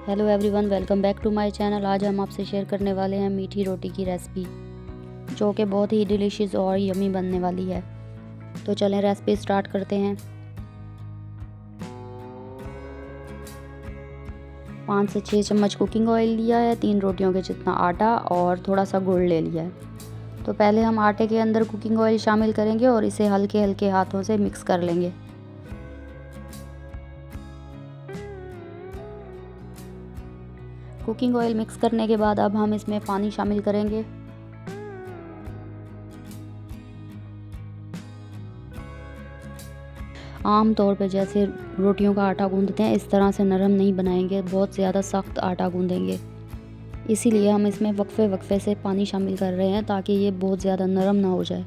Hello everyone, welcome back to my channel. आज हम आपसे शेयर करने वाले हैं मीठी रोटी की रेसिपी, जो कि बहुत ही डिलीशियस और यमी बनने वाली है। तो चलें रेसिपी स्टार्ट करते हैं। 5 से 6 चम्मच कुकिंग ऑयल लिया है, 3 रोटियों के जितना आटा और थोड़ा सा गुड़ ले लिया है। तो पहले हम आटे के अंदर कुकिंग ऑयल शामिल करेंगे और इसे हल्के हल्के हाथों से मिक्स कर लेंगे। कुकिंग ऑयल मिक्स करने के बाद अब हम इसमें पानी शामिल करेंगे। आम तौर पे जैसे रोटियों का आटा गूंदते हैं, इस तरह से नरम नहीं बनाएंगे, बहुत ज़्यादा सख्त आटा गूंदेंगे। इसीलिए हम इसमें वक्फे वक्फे से पानी शामिल कर रहे हैं, ताकि ये बहुत ज़्यादा नरम ना हो जाए।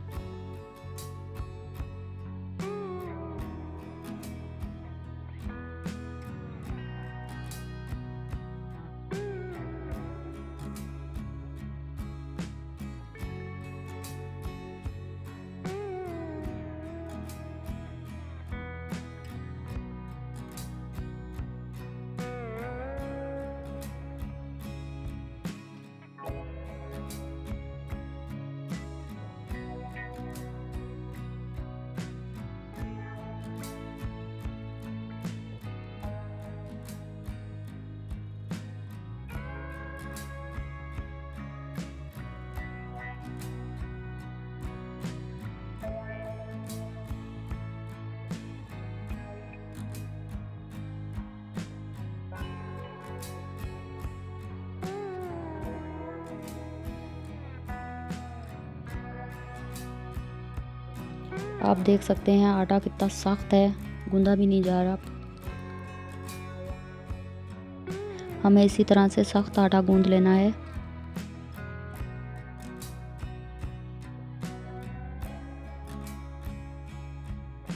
आप देख सकते हैं आटा कितना सख्त है, गूंदा भी नहीं जा रहा। हमें इसी तरह से सख्त आटा गूंद लेना है।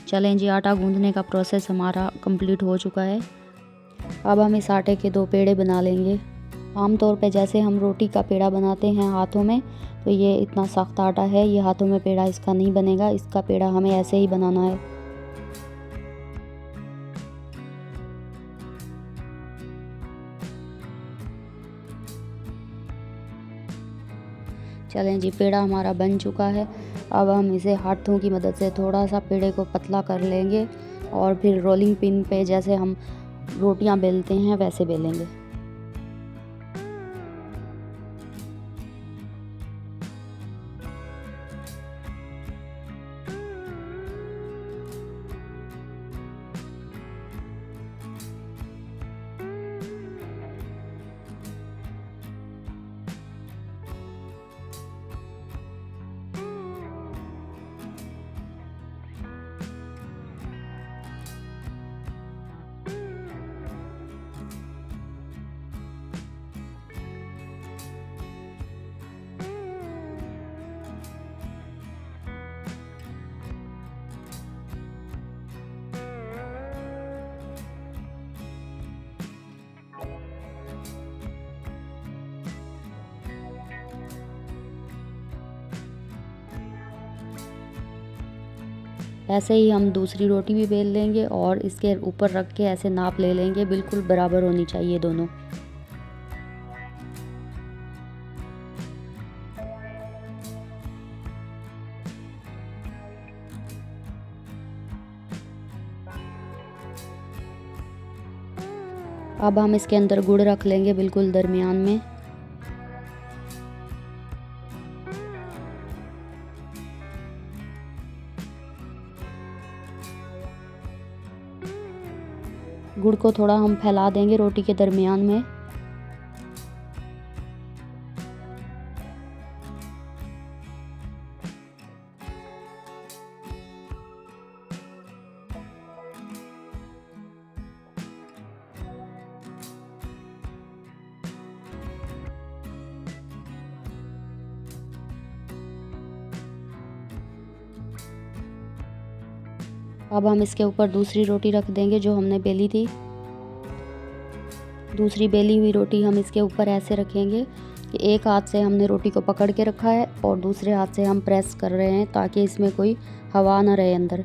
चलें जी, आटा गूंदने का प्रोसेस हमारा कंप्लीट हो चुका है। अब हम इस आटे के 2 पेड़े बना लेंगे। आमतौर पे जैसे हम रोटी का पेड़ा बनाते हैं हाथों में, तो ये इतना सख्त आटा है, ये हाथों में पेड़ा इसका नहीं बनेगा। इसका पेड़ा हमें ऐसे ही बनाना है। चलें जी, पेड़ा हमारा बन चुका है। अब हम इसे हाथों की मदद से थोड़ा सा पेड़े को पतला कर लेंगे और फिर रोलिंग पिन पे जैसे हम रोटियां बेलते हैं वैसे बेलेंगे। ऐसे ही हम दूसरी रोटी भी बेल लेंगे और इसके ऊपर रख के ऐसे नाप ले लेंगे, बिल्कुल बराबर होनी चाहिए दोनों। अब हम इसके अंदर गुड़ रख लेंगे बिल्कुल दरमियान में। गुड़ को थोड़ा हम फैला देंगे रोटी के दरमियान में। अब हम इसके ऊपर दूसरी रोटी रख देंगे जो हमने बेली थी। दूसरी बेली हुई रोटी हम इसके ऊपर ऐसे रखेंगे कि एक हाथ से हमने रोटी को पकड़ के रखा है और दूसरे हाथ से हम प्रेस कर रहे हैं, ताकि इसमें कोई हवा ना रहे अंदर।